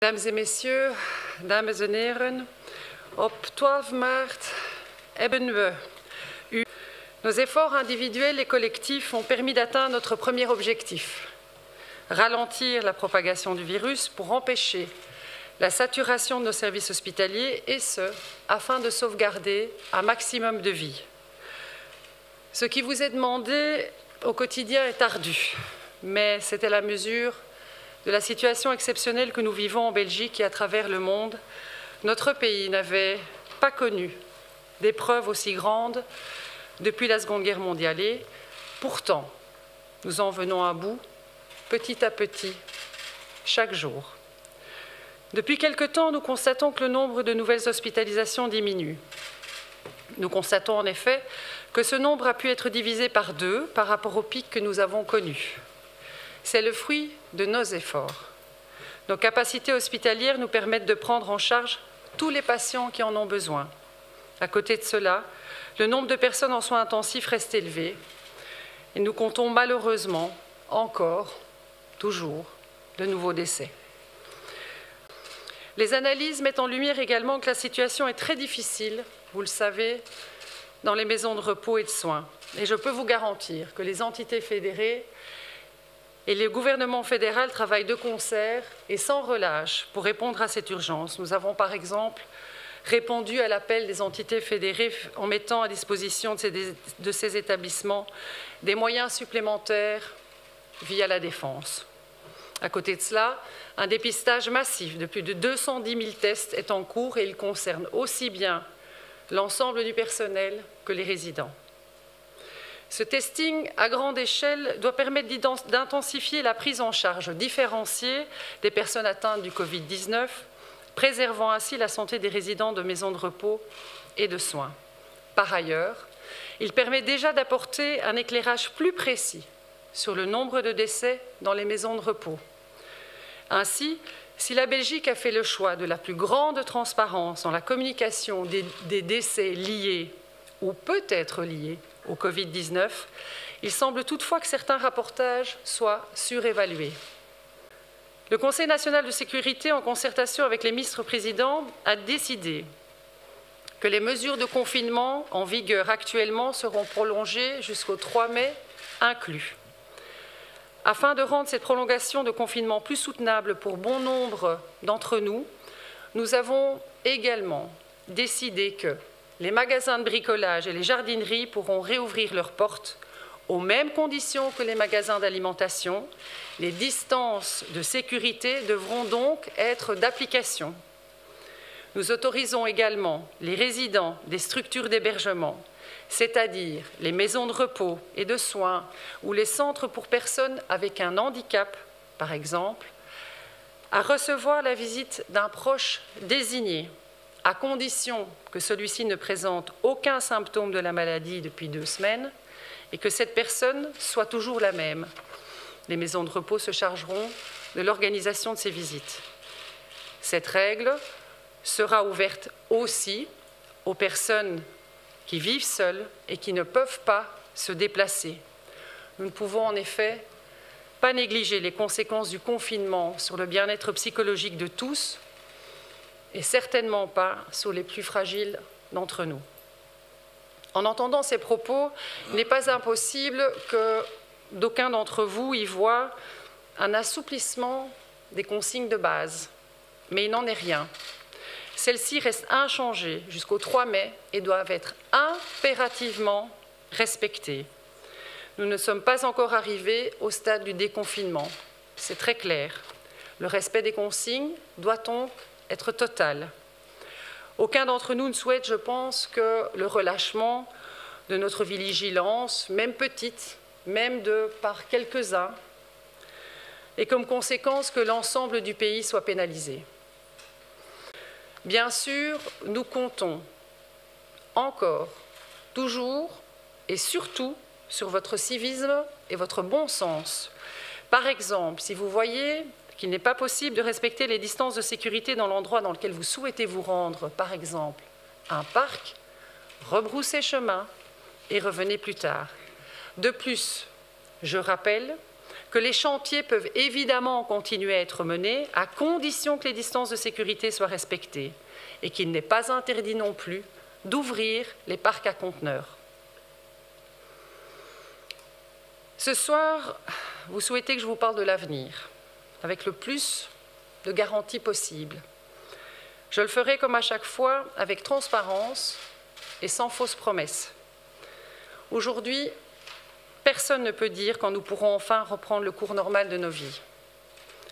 Mesdames et messieurs, dames en heren, op 12 maart hebben we Nos efforts individuels et collectifs ont permis d'atteindre notre premier objectif, ralentir la propagation du virus pour empêcher la saturation de nos services hospitaliers et ce, afin de sauvegarder un maximum de vies. Ce qui vous est demandé au quotidien est ardu, mais c'était la mesure de la situation exceptionnelle que nous vivons en Belgique et à travers le monde. Notre pays n'avait pas connu d'épreuves aussi grandes depuis la Seconde Guerre mondiale et pourtant, nous en venons à bout, petit à petit, chaque jour. Depuis quelque temps, nous constatons que le nombre de nouvelles hospitalisations diminue. Nous constatons en effet que ce nombre a pu être divisé par 2 par rapport au pic que nous avons connu. C'est le fruit de nos efforts. Nos capacités hospitalières nous permettent de prendre en charge tous les patients qui en ont besoin. À côté de cela, le nombre de personnes en soins intensifs reste élevé et nous comptons malheureusement encore, toujours, de nouveaux décès. Les analyses mettent en lumière également que la situation est très difficile, vous le savez, dans les maisons de repos et de soins. Et je peux vous garantir que les entités fédérées et le gouvernement fédéral travaillent de concert et sans relâche pour répondre à cette urgence. Nous avons par exemple répondu à l'appel des entités fédérées en mettant à disposition de ces établissements des moyens supplémentaires via la défense. À côté de cela, un dépistage massif de plus de 210 000 tests est en cours et il concerne aussi bien l'ensemble du personnel que les résidents. Ce testing à grande échelle doit permettre d'intensifier la prise en charge différenciée des personnes atteintes du Covid-19, préservant ainsi la santé des résidents de maisons de repos et de soins. Par ailleurs, il permet déjà d'apporter un éclairage plus précis sur le nombre de décès dans les maisons de repos. Ainsi, si la Belgique a fait le choix de la plus grande transparence dans la communication des décès liés ou peut-être liés au Covid-19, il semble toutefois que certains rapportages soient surévalués. Le Conseil national de sécurité, en concertation avec les ministres-présidents, a décidé que les mesures de confinement en vigueur actuellement seront prolongées jusqu'au 3 mai inclus. Afin de rendre cette prolongation de confinement plus soutenable pour bon nombre d'entre nous, nous avons également décidé que les magasins de bricolage et les jardineries pourront réouvrir leurs portes aux mêmes conditions que les magasins d'alimentation. Les distances de sécurité devront donc être d'application. Nous autorisons également les résidents des structures d'hébergement, c'est-à-dire les maisons de repos et de soins ou les centres pour personnes avec un handicap, par exemple, à recevoir la visite d'un proche désigné, à condition que celui-ci ne présente aucun symptôme de la maladie depuis 2 semaines et que cette personne soit toujours la même. Les maisons de repos se chargeront de l'organisation de ces visites. Cette règle sera ouverte aussi aux personnes qui vivent seules et qui ne peuvent pas se déplacer. Nous ne pouvons en effet pas négliger les conséquences du confinement sur le bien-être psychologique de tous, et certainement pas sur les plus fragiles d'entre nous. En entendant ces propos, il n'est pas impossible que d'aucuns d'entre vous y voient un assouplissement des consignes de base, mais il n'en est rien. Celles-ci restent inchangées jusqu'au 3 mai et doivent être impérativement respectées. Nous ne sommes pas encore arrivés au stade du déconfinement, c'est très clair. Le respect des consignes doit donc être total. Aucun d'entre nous ne souhaite, je pense, que le relâchement de notre vigilance, même petite, même par quelques-uns, et comme conséquence que l'ensemble du pays soit pénalisé. Bien sûr, nous comptons encore, toujours et surtout sur votre civisme et votre bon sens. Par exemple, si vous voyez qu'il n'est pas possible de respecter les distances de sécurité dans l'endroit dans lequel vous souhaitez vous rendre, par exemple un parc, rebroussez chemin et revenez plus tard. De plus, je rappelle que les chantiers peuvent évidemment continuer à être menés à condition que les distances de sécurité soient respectées et qu'il n'est pas interdit non plus d'ouvrir les parcs à conteneurs. Ce soir, vous souhaitez que je vous parle de l'avenir, avec le plus de garanties possible. Je le ferai comme à chaque fois, avec transparence et sans fausses promesses. Aujourd'hui, personne ne peut dire quand nous pourrons enfin reprendre le cours normal de nos vies.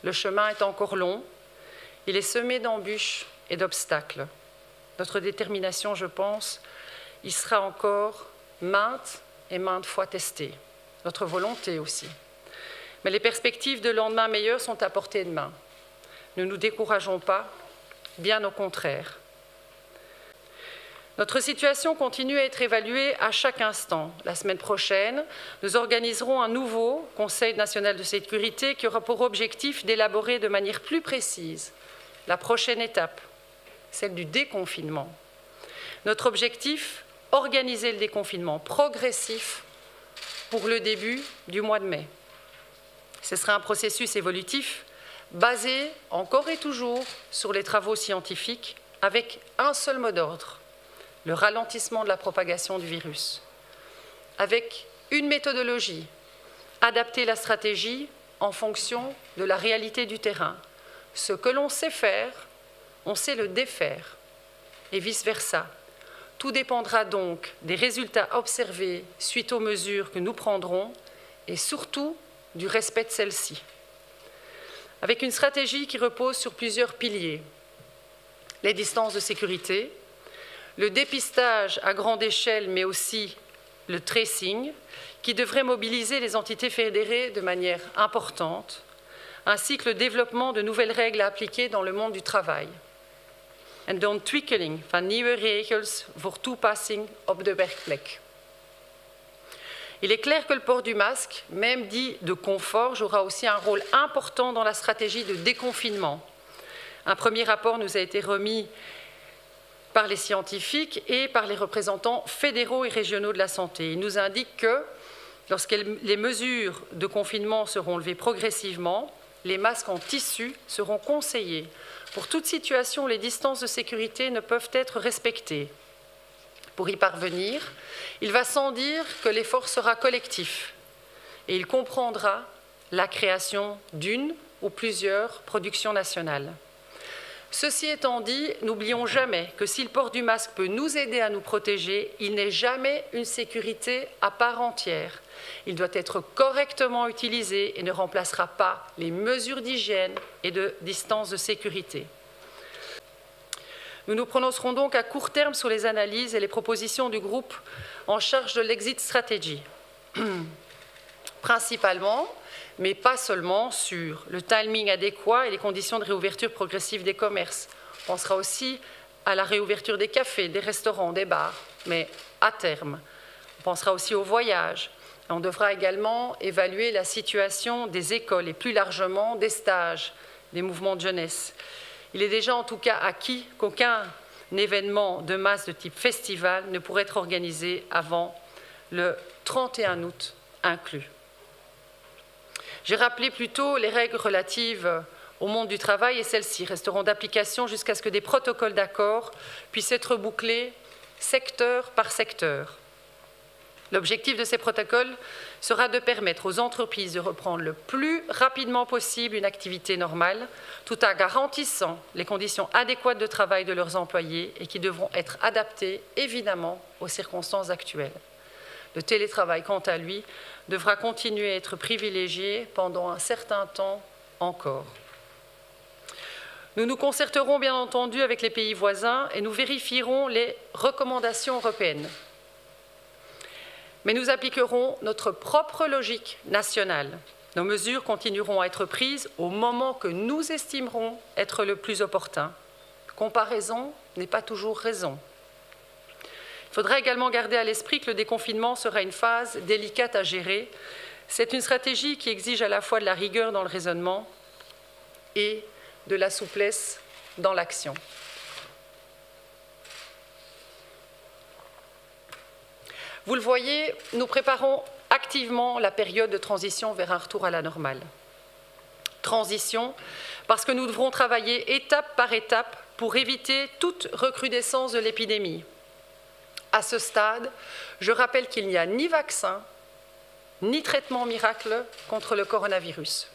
Le chemin est encore long, il est semé d'embûches et d'obstacles. Notre détermination, je pense, y sera encore maintes et maintes fois testée. Notre volonté aussi. Mais les perspectives de lendemain meilleurs sont à portée de main. Ne nous décourageons pas, bien au contraire. Notre situation continue à être évaluée à chaque instant. La semaine prochaine, nous organiserons un nouveau Conseil national de sécurité qui aura pour objectif d'élaborer de manière plus précise la prochaine étape, celle du déconfinement. Notre objectif, organiser le déconfinement progressif pour le début du mois de mai. Ce sera un processus évolutif basé encore et toujours sur les travaux scientifiques avec un seul mot d'ordre, le ralentissement de la propagation du virus. Avec une méthodologie, adapter la stratégie en fonction de la réalité du terrain. Ce que l'on sait faire, on sait le défaire et vice-versa. Tout dépendra donc des résultats observés suite aux mesures que nous prendrons et surtout du respect de celles-ci. Avec une stratégie qui repose sur plusieurs piliers. Les distances de sécurité, le dépistage à grande échelle, mais aussi le tracing, qui devrait mobiliser les entités fédérées de manière importante, ainsi que le développement de nouvelles règles à appliquer dans le monde du travail. En de ontwikkeling van nieuwe regels voor toepassing op de werkplek. Il est clair que le port du masque, même dit de confort, jouera aussi un rôle important dans la stratégie de déconfinement. Un premier rapport nous a été remis par les scientifiques et par les représentants fédéraux et régionaux de la santé. Il nous indique que lorsque les mesures de confinement seront levées progressivement, les masques en tissu seront conseillés. Pour toute situation où les distances de sécurité ne peuvent être respectées. Pour y parvenir, il va sans dire que l'effort sera collectif et il comprendra la création d'une ou plusieurs productions nationales. Ceci étant dit, n'oublions jamais que si le port du masque peut nous aider à nous protéger, il n'est jamais une sécurité à part entière. Il doit être correctement utilisé et ne remplacera pas les mesures d'hygiène et de distance de sécurité. Nous nous prononcerons donc à court terme sur les analyses et les propositions du groupe en charge de l'exit strategy. Principalement, mais pas seulement, sur le timing adéquat et les conditions de réouverture progressive des commerces. On pensera aussi à la réouverture des cafés, des restaurants, des bars, mais à terme. On pensera aussi au voyage. On devra également évaluer la situation des écoles et plus largement des stages, des mouvements de jeunesse. Il est déjà en tout cas acquis qu'aucun événement de masse de type festival ne pourrait être organisé avant le 31 août inclus. J'ai rappelé plus tôt les règles relatives au monde du travail et celles-ci resteront d'application jusqu'à ce que des protocoles d'accord puissent être bouclés secteur par secteur. L'objectif de ces protocoles sera de permettre aux entreprises de reprendre le plus rapidement possible une activité normale, tout en garantissant les conditions adéquates de travail de leurs employés et qui devront être adaptées, évidemment, aux circonstances actuelles. Le télétravail, quant à lui, devra continuer à être privilégié pendant un certain temps encore. Nous nous concerterons bien entendu avec les pays voisins et nous vérifierons les recommandations européennes. Mais nous appliquerons notre propre logique nationale. Nos mesures continueront à être prises au moment que nous estimerons être le plus opportun. Comparaison n'est pas toujours raison. Il faudra également garder à l'esprit que le déconfinement sera une phase délicate à gérer. C'est une stratégie qui exige à la fois de la rigueur dans le raisonnement et de la souplesse dans l'action. Vous le voyez, nous préparons activement la période de transition vers un retour à la normale. Transition, parce que nous devrons travailler étape par étape pour éviter toute recrudescence de l'épidémie. À ce stade, je rappelle qu'il n'y a ni vaccin, ni traitement miracle contre le coronavirus.